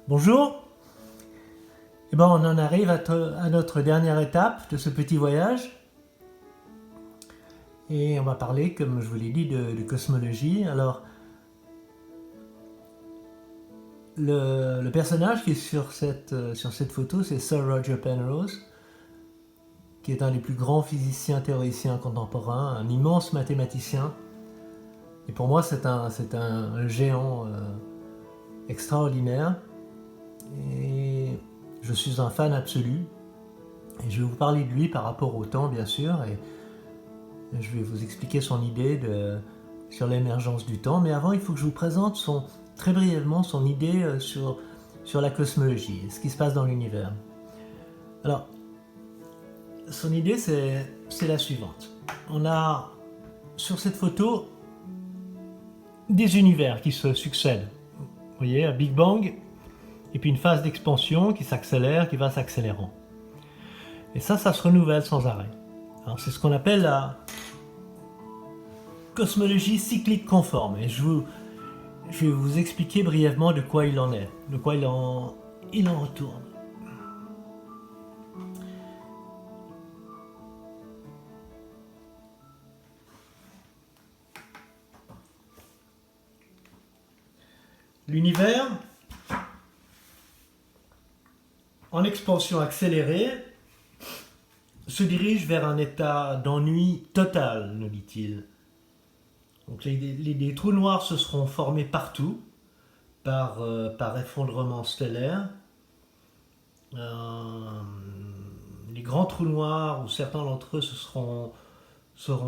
Bonjour. Eh ben, on en arrive à notre dernière étape de ce petit voyage. Et on va parler, comme je vous l'ai dit, de cosmologie. Alors, le personnage qui est sur cette photo, c'est Sir Roger Penrose, qui est un des plus grands physiciens théoriciens contemporains, un immense mathématicien. Et pour moi, c'est un géant extraordinaire. Et je suis un fan absolu. Et je vais vous parler de lui par rapport au temps, bien sûr. Et je vais vous expliquer son idée sur l'émergence du temps. Mais avant, il faut que je vous présente très brièvement son idée sur la cosmologie, ce qui se passe dans l'univers. Alors, son idée, c'est la suivante. On a sur cette photo des univers qui se succèdent. Vous voyez, un Big Bang, et puis une phase d'expansion qui s'accélère, qui va s'accélérant. Et ça se renouvelle sans arrêt. Alors, c'est ce qu'on appelle la cosmologie cyclique conforme. Et je vais vous expliquer brièvement de quoi il en est, de quoi il en retourne. L'univers, en expansion accélérée, se dirige vers un état d'ennui total, nous dit-il. Donc les trous noirs se seront formés partout, par effondrement stellaire. Les grands trous noirs, ou certains d'entre eux, seront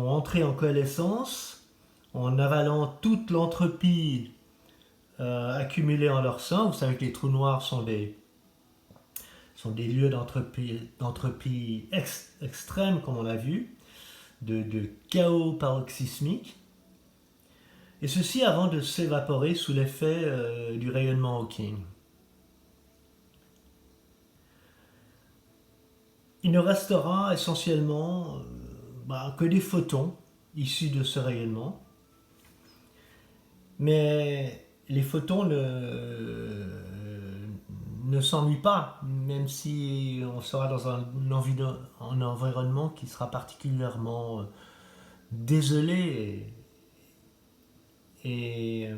entrés en coalescence, en avalant toute l'entropie accumulée en leur sein. Vous savez que les trous noirs sont des lieux d'entropie extrême, comme on l'a vu, de chaos paroxysmique. Et ceci avant de s'évaporer sous l'effet du rayonnement Hawking. Il ne restera essentiellement que des photons issus de ce rayonnement. Mais les photons ne s'ennuient pas, même si on sera dans un environnement qui sera particulièrement désolé. Mais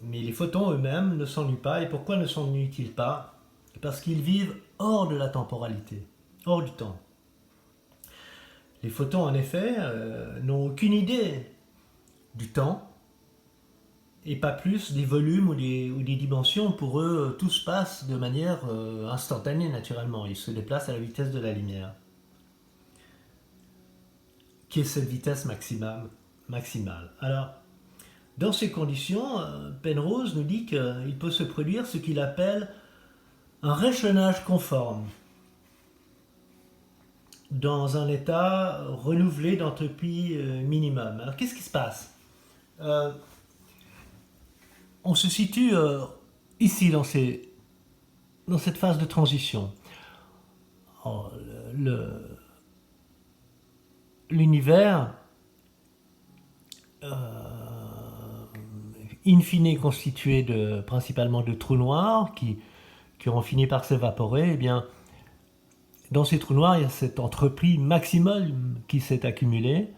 les photons eux-mêmes ne s'ennuient pas. Et pourquoi ne s'ennuient-ils pas? Parce qu'ils vivent hors de la temporalité, hors du temps. Les photons, en effet, n'ont aucune idée du temps, et pas plus des volumes ou des dimensions. Pour eux, tout se passe de manière instantanée, naturellement. Ils se déplacent à la vitesse de la lumière, qui est cette vitesse maximale. Alors, dans ces conditions, Penrose nous dit qu'il peut se produire ce qu'il appelle un réchauffinage conforme, dans un état renouvelé d'entropie minimum. Alors, qu'est-ce qui se passe? On se situe ici, dans cette phase de transition. L'univers, in fine constitué principalement de trous noirs qui auront fini par s'évaporer, eh bien, dans ces trous noirs, il y a cette entropie maximum qui s'est accumulée.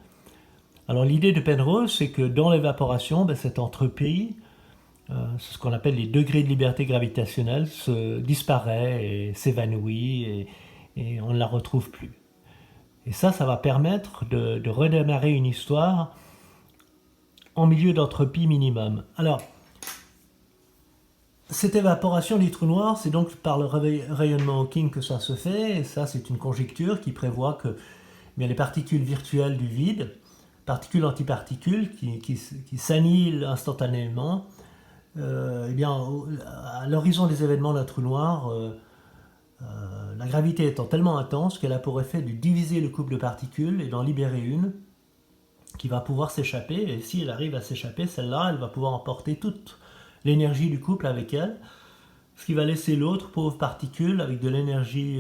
Alors l'idée de Penrose, c'est que dans l'évaporation, cette entropie, c'est ce qu'on appelle les degrés de liberté gravitationnelle, disparaît et s'évanouit et on ne la retrouve plus. Et ça va permettre de redémarrer une histoire en milieu d'entropie minimum. Alors, cette évaporation des trous noirs, c'est donc par le rayonnement Hawking que ça se fait, et ça c'est une conjecture qui prévoit que les particules virtuelles du vide, particules antiparticules qui s'annihilent instantanément, à l'horizon des événements d'un trou noir, la gravité étant tellement intense qu'elle a pour effet de diviser le couple de particules et d'en libérer une qui va pouvoir s'échapper, et si elle arrive à s'échapper, celle-là, elle va pouvoir emporter toute l'énergie du couple avec elle, ce qui va laisser l'autre pauvre particule avec de l'énergie,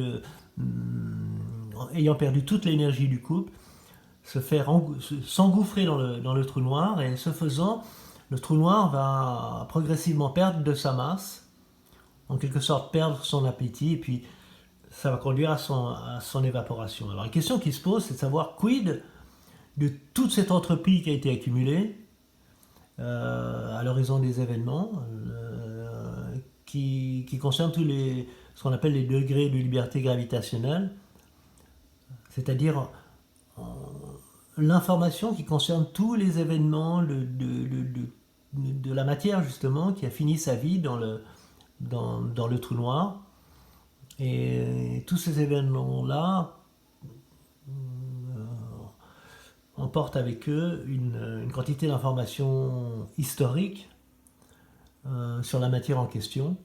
ayant perdu toute l'énergie du couple, s'engouffrer dans le trou noir, et ce faisant, le trou noir va progressivement perdre de sa masse en quelque sorte perdre son appétit, et puis ça va conduire à son évaporation. Alors la question qui se pose, c'est de savoir quid de toute cette entropie qui a été accumulée à l'horizon des événements, qui concerne ce qu'on appelle les degrés de liberté gravitationnelle, c'est-à-dire l'information qui concerne tous les événements de la matière, justement, qui a fini sa vie dans le trou noir. Et tous ces événements-là emportent avec eux une quantité d'informations historiques sur la matière en question.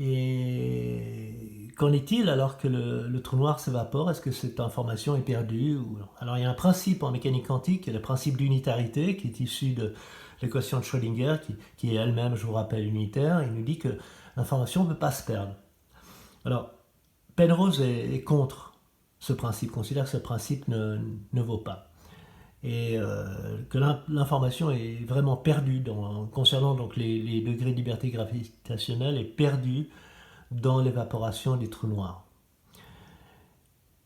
Et qu'en est-il alors que le trou noir s'évapore? Est-ce que cette information est perdue Alors il y a un principe en mécanique quantique, le principe d'unitarité, qui est issu de l'équation de Schrödinger, qui est elle-même, je vous rappelle, unitaire. Il nous dit que l'information ne peut pas se perdre. Alors, Penrose est contre ce principe, considère que ce principe ne vaut pas. Et que l'information est vraiment perdue concernant donc les degrés de liberté gravitationnelle, est perdue dans l'évaporation des trous noirs.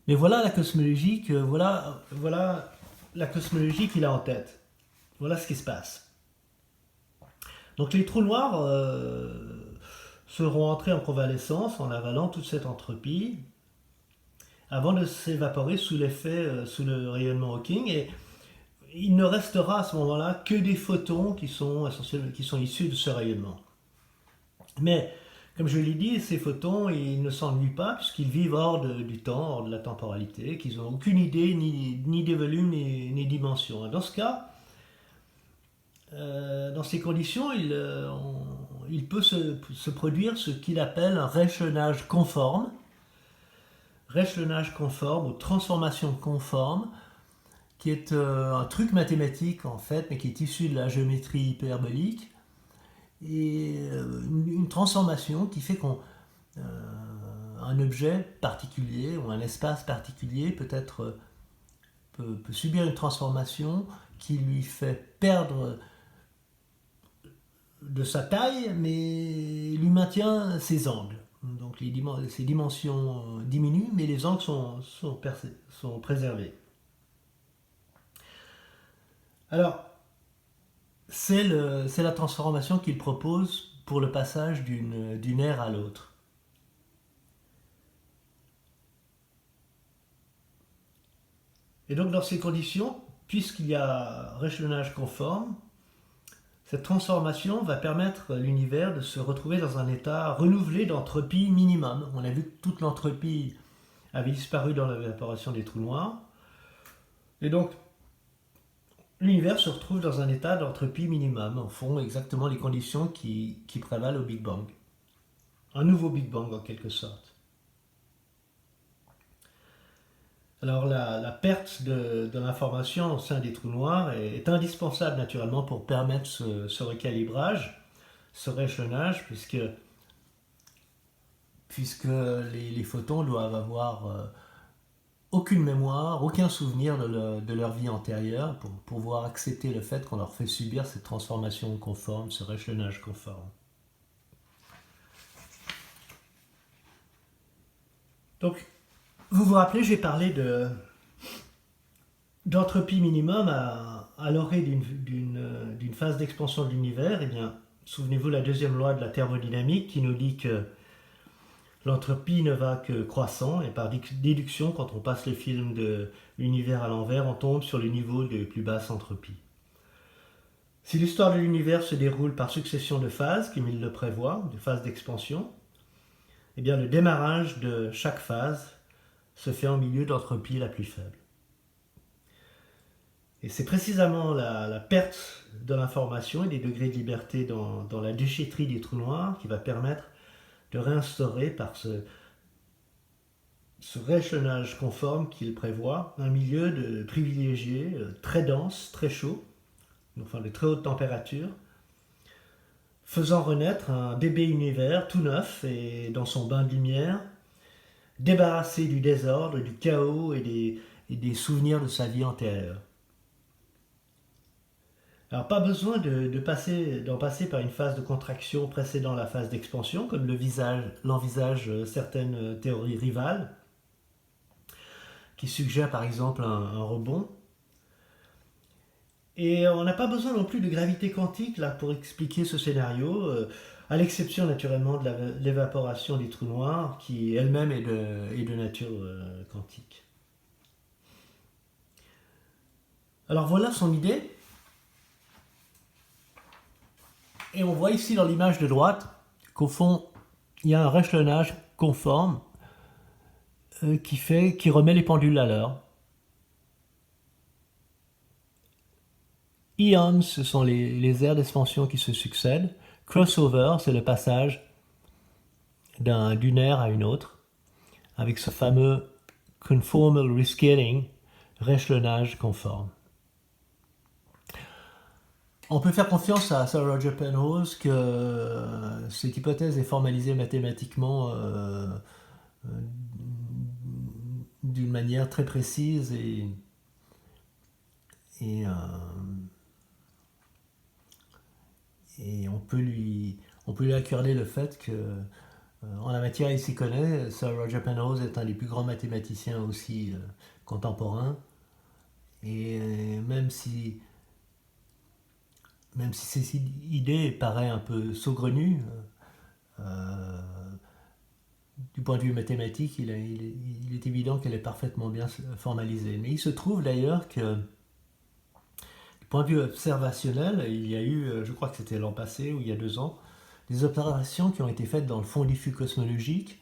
Mais voilà la cosmologie voilà la cosmologie qu'il a en tête. Voilà ce qui se passe. Donc les trous noirs seront entrés en convalescence en avalant toute cette entropie avant de s'évaporer sous le rayonnement Hawking, et il ne restera à ce moment-là que des photons qui sont issus de ce rayonnement. Mais, comme je l'ai dit, ces photons, ils ne s'ennuient pas puisqu'ils vivent hors du temps, hors de la temporalité, qu'ils n'ont aucune idée ni des volumes ni dimensions. Dans ce cas, dans ces conditions, il peut se produire ce qu'il appelle un réchelonnage conforme. Réchelonnage conforme ou transformation conforme, qui est un truc mathématique en fait, mais qui est issu de la géométrie hyperbolique, et une transformation qui fait qu'un objet particulier ou un espace particulier peut subir une transformation qui lui fait perdre de sa taille, mais lui maintient ses angles. Donc ses dimensions diminuent, mais les angles sont préservés. Alors, c'est la transformation qu'il propose pour le passage d'une ère à l'autre. Et donc dans ces conditions, puisqu'il y a réchelonnage conforme, cette transformation va permettre à l'univers de se retrouver dans un état renouvelé d'entropie minimum. On a vu que toute l'entropie avait disparu dans l'évaporation des trous noirs. Et donc, l'univers se retrouve dans un état d'entropie minimum, en fond exactement les conditions qui prévalent au Big Bang. Un nouveau Big Bang en quelque sorte. Alors la perte de l'information au sein des trous noirs est indispensable naturellement pour permettre ce recalibrage, ce réchelonnage, puisque les photons doivent avoir aucune mémoire, aucun souvenir de leur vie antérieure pour pouvoir accepter le fait qu'on leur fait subir cette transformation conforme, ce réchelonnage conforme. Donc, vous vous rappelez, j'ai parlé d'entropie minimum à l'orée d'une phase d'expansion de l'univers. Eh bien, souvenez-vous la deuxième loi de la thermodynamique qui nous dit que l'entropie ne va que croissant, et par déduction, quand on passe le film de l'univers à l'envers, on tombe sur le niveau de plus basse entropie. Si l'histoire de l'univers se déroule par succession de phases, comme il le prévoit, de phases d'expansion, eh bien le démarrage de chaque phase se fait en milieu d'entropie la plus faible. Et c'est précisément la perte de l'information et des degrés de liberté dans la déchetterie des trous noirs qui va permettre de réinstaurer par ce réchelonnage conforme qu'il prévoit un milieu privilégié, très dense, très chaud, enfin de très haute température, faisant renaître un bébé univers tout neuf et dans son bain de lumière, débarrassé du désordre, du chaos et des souvenirs de sa vie antérieure. Alors pas besoin d'en passer par une phase de contraction précédant la phase d'expansion, comme l'envisagent certaines théories rivales, qui suggèrent par exemple un rebond. Et on n'a pas besoin non plus de gravité quantique là, pour expliquer ce scénario, à l'exception naturellement de l'évaporation des trous noirs, qui elle-même est de nature quantique. Alors voilà son idée. Et on voit ici dans l'image de droite qu'au fond, il y a un réchelonnage conforme qui remet les pendules à l'heure. Ions, ce sont les aires d'expansion qui se succèdent. Crossover, c'est le passage d'une ère à une autre, avec ce fameux conformal rescaling, réchelonnage conforme. On peut faire confiance à Sir Roger Penrose que cette hypothèse est formalisée mathématiquement d'une manière très précise et on peut lui accorder le fait que en la matière il s'y connaît. Sir Roger Penrose est un des plus grands mathématiciens aussi contemporains, et même si cette idée paraît un peu saugrenue, du point de vue mathématique, il est évident qu'elle est parfaitement bien formalisée. Mais il se trouve d'ailleurs que, du point de vue observationnel, il y a eu, je crois que c'était l'an passé ou il y a 2 ans, des observations qui ont été faites dans le fond diffus cosmologique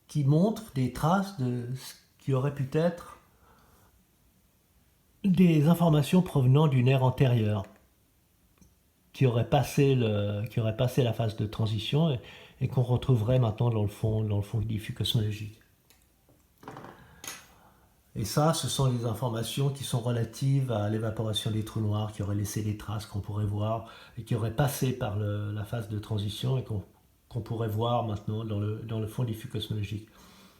qui montrent des traces de ce qui aurait pu être des informations provenant d'une ère antérieure qui aurait passé la phase de transition et qu'on retrouverait maintenant dans le fond diffus cosmologique. Et ça, ce sont les informations qui sont relatives à l'évaporation des trous noirs, qui auraient laissé des traces qu'on pourrait voir et qui auraient passé par la phase de transition et qu'on pourrait voir maintenant dans le fond diffus cosmologique.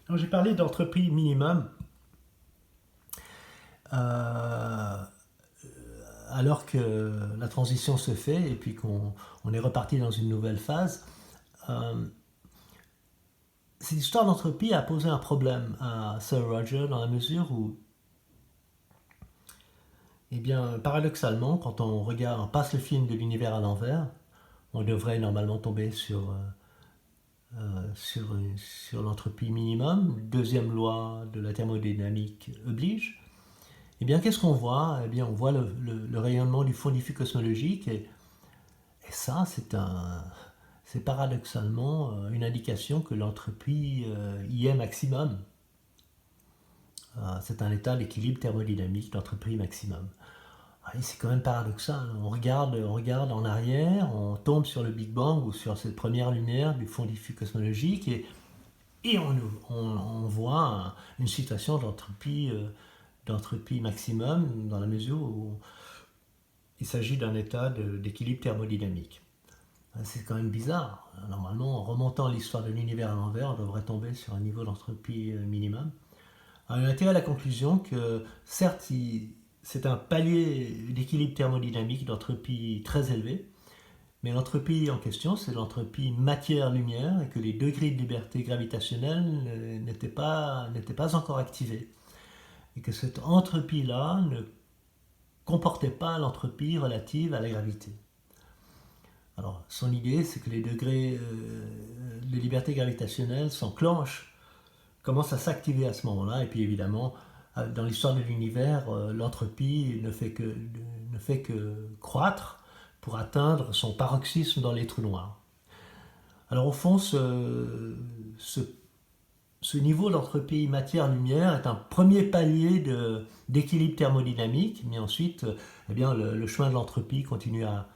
Alors j'ai parlé d'entropie minimum. Alors que la transition se fait et puis qu'on est reparti dans une nouvelle phase, cette histoire d'entropie a posé un problème à Sir Roger dans la mesure où, eh bien, paradoxalement, quand on passe le film de l'univers à l'envers, on devrait normalement tomber sur l'entropie minimum, deuxième loi de la thermodynamique oblige. Eh bien, qu'est-ce qu'on voit? Eh bien, on voit le rayonnement du fond diffus cosmologique et ça, c'est paradoxalement une indication que l'entropie y est maximum. C'est un état d'équilibre thermodynamique d'entropie maximum. Et c'est quand même paradoxal. On regarde en arrière, on tombe sur le Big Bang ou sur cette première lumière du fond diffus cosmologique et on voit une situation d'entropie maximum dans la mesure où il s'agit d'un état d'équilibre thermodynamique. C'est quand même bizarre. Normalement, en remontant l'histoire de l'univers à l'envers, on devrait tomber sur un niveau d'entropie minimum. Alors, on a tiré à la conclusion que, certes, c'est un palier d'équilibre thermodynamique d'entropie très élevé, mais l'entropie en question, c'est l'entropie matière-lumière, et que les degrés de liberté gravitationnelle n'étaient pas encore activés. Et que cette entropie-là ne comportait pas l'entropie relative à la gravité. Alors, son idée, c'est que les degrés de liberté gravitationnelle s'enclenchent, commencent à s'activer à ce moment-là, et puis évidemment, dans l'histoire de l'univers, l'entropie ne fait que croître pour atteindre son paroxysme dans les trous noirs. Alors au fond, ce niveau d'entropie matière-lumière est un premier palier d'équilibre thermodynamique, mais ensuite, eh bien, le chemin de l'entropie continue à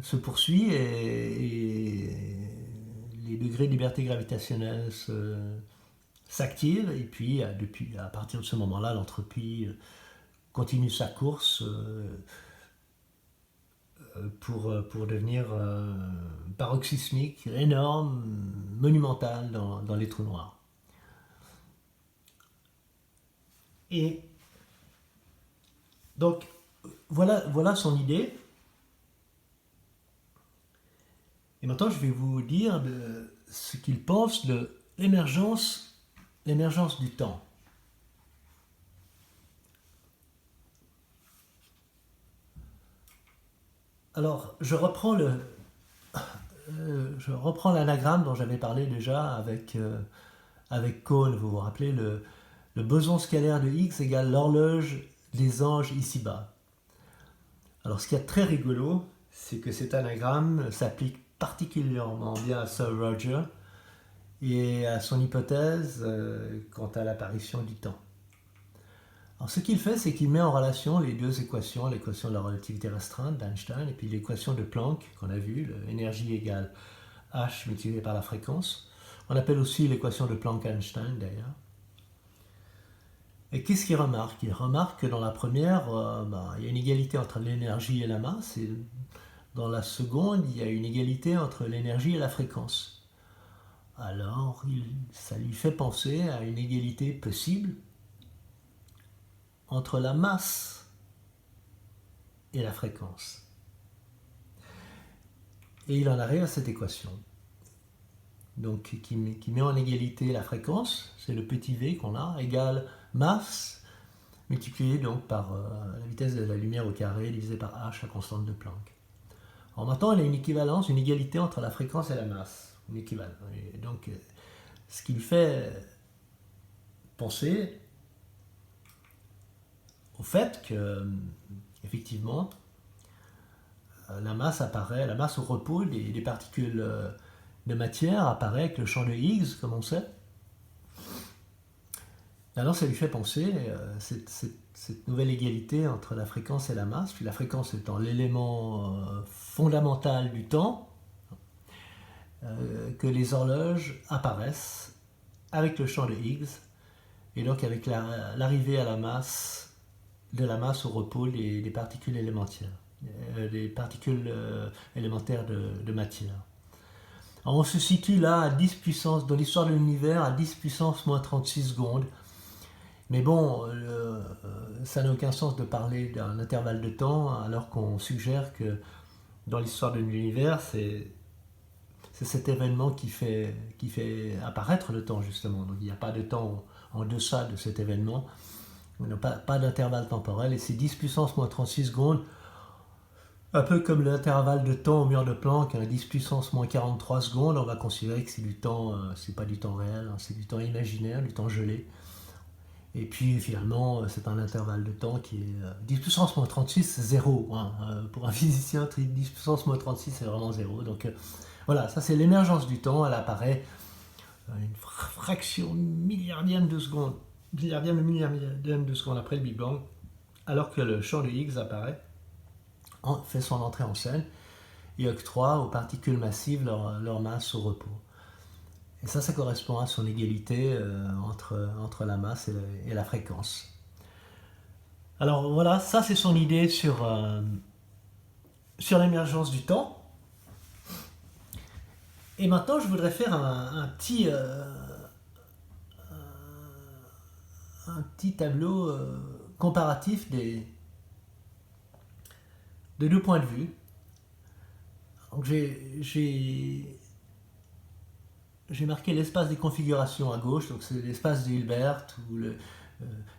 se poursuit et les degrés de liberté gravitationnelle s'activent et puis à partir de ce moment-là, l'entropie continue sa course pour devenir paroxysmique, énorme, monumentale dans les trous noirs. Et donc, voilà son idée. Et maintenant, je vais vous dire ce qu'il pense de l'émergence du temps. Alors, je reprends l'anagramme dont j'avais parlé déjà avec Kohn. Vous vous rappelez, le boson scalaire de Higgs égale l'horloge des anges ici-bas. Alors, ce qui est très rigolo, c'est que cet anagramme s'applique particulièrement bien à Sir Roger et à son hypothèse quant à l'apparition du temps. Alors, ce qu'il fait, c'est qu'il met en relation les deux équations, l'équation de la relativité restreinte d'Einstein et puis l'équation de Planck qu'on a vue, l'énergie égale h multiplié par la fréquence. On appelle aussi l'équation de Planck-Einstein d'ailleurs. Et qu'est-ce qu'il remarque? Il remarque que dans la première, il y a une égalité entre l'énergie et la masse, et dans la seconde, il y a une égalité entre l'énergie et la fréquence. Alors, ça lui fait penser à une égalité possible entre la masse et la fréquence. Et il en arrive à cette équation. Donc, qui met en égalité la fréquence, c'est le petit v qu'on a, égale masse multiplié donc par la vitesse de la lumière au carré divisé par h, la constante de Planck. Alors maintenant, il y a une équivalence, une égalité entre la fréquence et la masse. Une équivalence. Et donc, ce qui lui fait penser au fait que, effectivement, la masse au repos des particules de matière apparaît avec le champ de Higgs, comme on sait. Alors ça lui fait penser cette nouvelle égalité entre la fréquence et la masse, puis la fréquence étant l'élément fondamental du temps, que les horloges apparaissent avec le champ de Higgs, et donc avec l'arrivée à la masse, de la masse au repos des particules élémentaires, de matière. Alors on se situe là à 10 puissance, dans l'histoire de l'univers, à 10 puissance moins 36 secondes. Mais bon, ça n'a aucun sens de parler d'un intervalle de temps alors qu'on suggère que dans l'histoire de l'univers, c'est cet événement qui fait apparaître le temps justement. Donc il n'y a pas de temps en deçà de cet événement, pas d'intervalle temporel, et c'est 10 puissance moins 36 secondes, un peu comme l'intervalle de temps au mur de Planck, 10 puissance moins 43 secondes, on va considérer que c'est du temps, c'est pas du temps réel, c'est du temps imaginaire, du temps gelé. Et puis finalement, c'est un intervalle de temps qui est 10 puissance moins 36, c'est 0. Pour un physicien, 10 puissance moins 36, c'est vraiment 0. Donc voilà, ça c'est l'émergence du temps. Elle apparaît une fraction milliardième de seconde, milliardième de seconde après le Big Bang, alors que le champ de Higgs apparaît, fait son entrée en scène et octroie aux particules massives leur masse au repos. Et ça correspond à son égalité entre la masse et la fréquence. Alors voilà, ça c'est son idée sur l'émergence du temps. Et maintenant, je voudrais faire un petit tableau comparatif de deux points de vue. Donc j'ai marqué l'espace des configurations à gauche, donc c'est l'espace de Hilbert, ou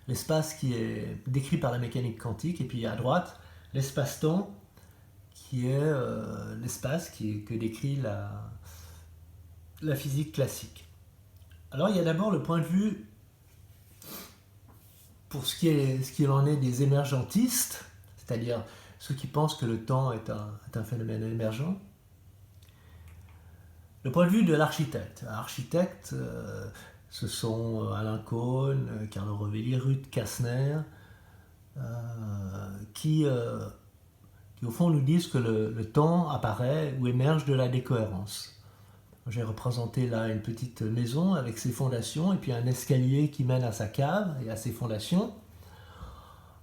l'espace qui est décrit par la mécanique quantique, et puis à droite, l'espace-temps, qui est l'espace que décrit la physique classique. Alors il y a d'abord le point de vue pour ce qu'il en est des émergentistes, c'est-à-dire ceux qui pensent que le temps est un phénomène émergent. Le point de vue de l'architecte. Architecte, ce sont Alain Kohn, Carlo Rovelli, Ruth Kastner, qui au fond nous disent que le temps apparaît ou émerge de la décohérence. J'ai représenté là une petite maison avec ses fondations et puis un escalier qui mène à sa cave et à ses fondations.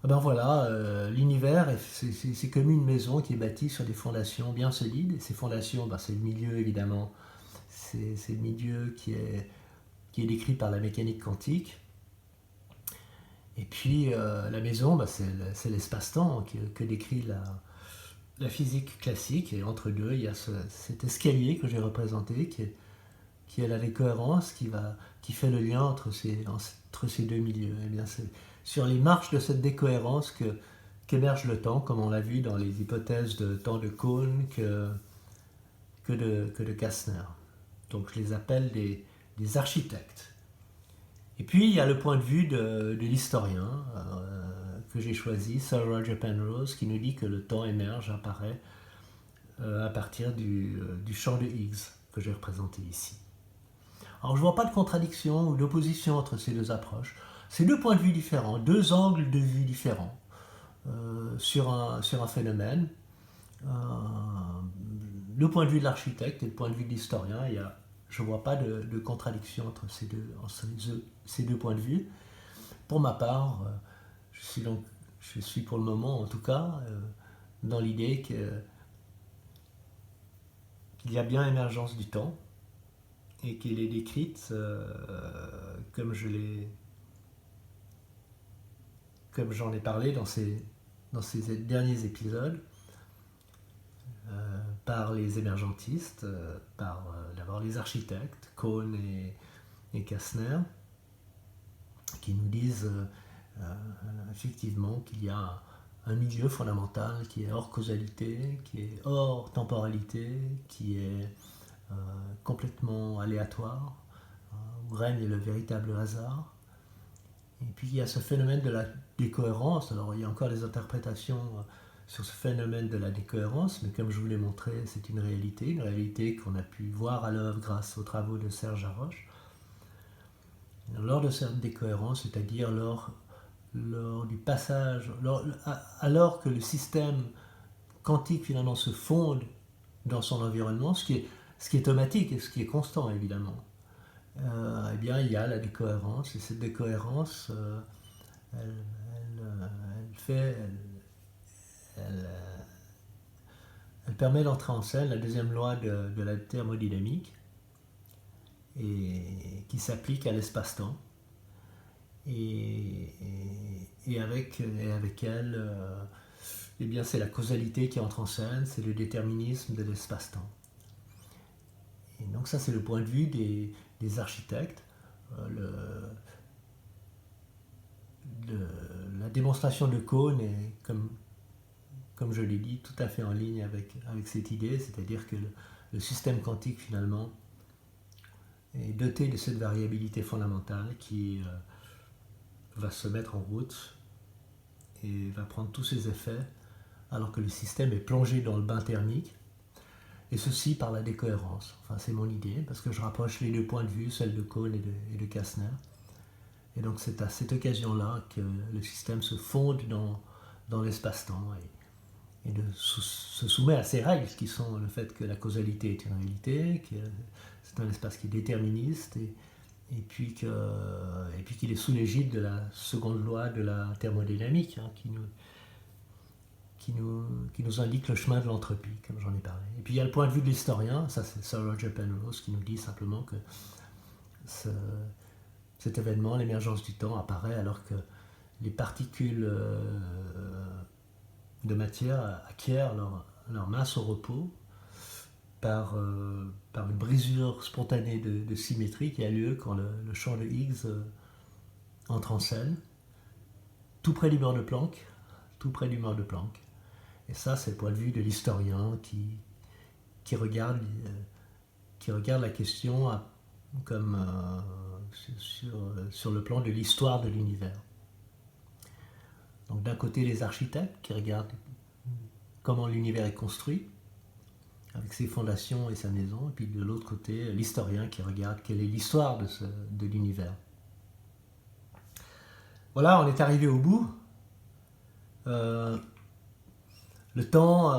Et ben voilà, l'univers, c'est comme une maison qui est bâtie sur des fondations bien solides. Et ces fondations, c'est le milieu évidemment. C'est le milieu qui est décrit par la mécanique quantique. Et puis la maison, bah, c'est l'espace-temps que décrit la physique classique. Et entre deux, il y a cet escalier que j'ai représenté qui est la décohérence qui fait le lien entre ces deux milieux. Et bien, c'est sur les marches de cette décohérence qu'émerge le temps, comme on l'a vu dans les hypothèses de temps de Kohn que de Kastner. Donc je les appelle des architectes. Et puis il y a le point de vue de l'historien que j'ai choisi, Sir Roger Penrose, qui nous dit que le temps émerge, apparaît à partir du champ de Higgs que j'ai représenté ici. Alors je ne vois pas de contradiction ou d'opposition entre ces deux approches. C'est deux points de vue différents, deux angles de vue différents sur un phénomène. Le point de vue de l'architecte et le point de vue de l'historien, je ne vois pas de contradiction entre ces deux points de vue. Pour ma part, je suis pour le moment en tout cas dans l'idée qu'il y a bien émergence du temps et qu'elle est décrite comme j'en ai parlé dans ces derniers épisodes, par les émergentistes, par d'abord les architectes, Kohn et Kastner, qui nous disent effectivement qu'il y a un milieu fondamental qui est hors causalité, qui est hors temporalité, qui est complètement aléatoire, où règne le véritable hasard. Et puis il y a ce phénomène de la décohérence. Alors il y a encore des interprétations sur ce phénomène de la décohérence, mais comme je vous l'ai montré, c'est une réalité qu'on a pu voir à l'œuvre grâce aux travaux de Serge Haroche. Lors de cette décohérence, c'est-à-dire lors du passage, alors que le système quantique finalement se fonde dans son environnement, ce qui est automatique et ce qui est constant évidemment, eh bien il y a la décohérence, et cette décohérence, elle permet d'entrer en scène la deuxième loi de la thermodynamique, et qui s'applique à l'espace-temps. Et avec elle, eh bien c'est la causalité qui entre en scène, c'est le déterminisme de l'espace-temps. Et donc ça c'est le point de vue des architectes. La démonstration de Kohn est, comme je l'ai dit, tout à fait en ligne avec cette idée, c'est-à-dire que le système quantique finalement est doté de cette variabilité fondamentale qui va se mettre en route et va prendre tous ses effets alors que le système est plongé dans le bain thermique, et ceci par la décohérence. Enfin, c'est mon idée, parce que je rapproche les deux points de vue, celle de Kohn et de Kastner. Et donc c'est à cette occasion-là que le système se fonde dans l'espace-temps et se soumet à ces règles qui sont le fait que la causalité est une réalité, que c'est un espace qui est déterministe, et puis qu'il est sous l'égide de la seconde loi de la thermodynamique, hein, qui nous indique le chemin de l'entropie, comme j'en ai parlé. Et puis il y a le point de vue de l'historien, ça c'est Sir Roger Penrose, qui nous dit simplement que cet événement, l'émergence du temps, apparaît alors que les particules de matière acquièrent leur masse au repos par une brisure spontanée de symétrie qui a lieu quand le champ de Higgs entre en scène, tout près du mur de Planck, Et ça, c'est le point de vue de l'historien qui regarde la question comme sur le plan de l'histoire de l'univers. Donc d'un côté, les architectes qui regardent comment l'univers est construit, avec ses fondations et sa maison, et puis de l'autre côté, l'historien qui regarde quelle est l'histoire de l'univers. Voilà, on est arrivé au bout. Le temps,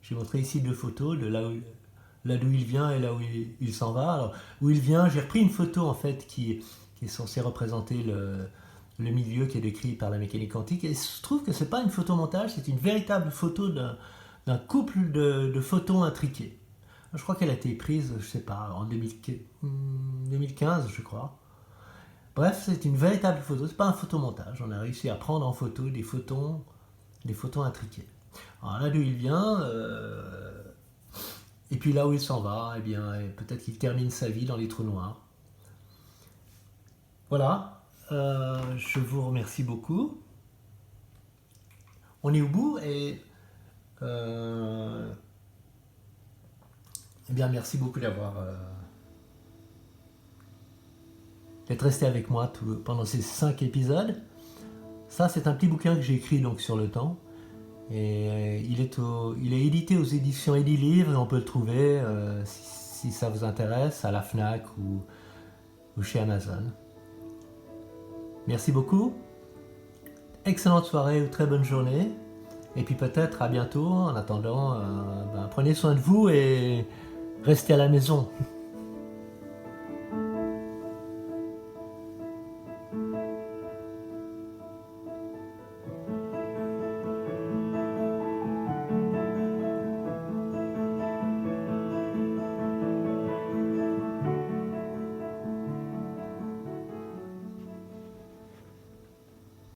j'ai montré ici deux photos de là d'où il vient et là où il s'en va. Alors, où il vient, j'ai repris une photo en fait qui est censée représenter le milieu qui est décrit par la mécanique quantique. Et il se trouve que ce n'est pas une photomontage, c'est une véritable photo d'un couple de photons intriqués. Je crois qu'elle a été prise, je ne sais pas, en 2015, je crois. Bref, c'est une véritable photo, c'est pas un photomontage. On a réussi à prendre en photo des photos intriquées. Alors là d'où il vient, et puis là où il s'en va, eh bien peut-être qu'il termine sa vie dans les trous noirs. Voilà, je vous remercie beaucoup. On est au bout et eh bien merci beaucoup d'être resté avec moi pendant ces 5 épisodes. Ça c'est un petit bouquin que j'ai écrit donc sur le temps. Et il est édité aux éditions Edilivre et on peut le trouver si ça vous intéresse à la FNAC ou chez Amazon. Merci beaucoup. Excellente soirée ou très bonne journée. Et puis peut-être à bientôt. En attendant, prenez soin de vous et restez à la maison.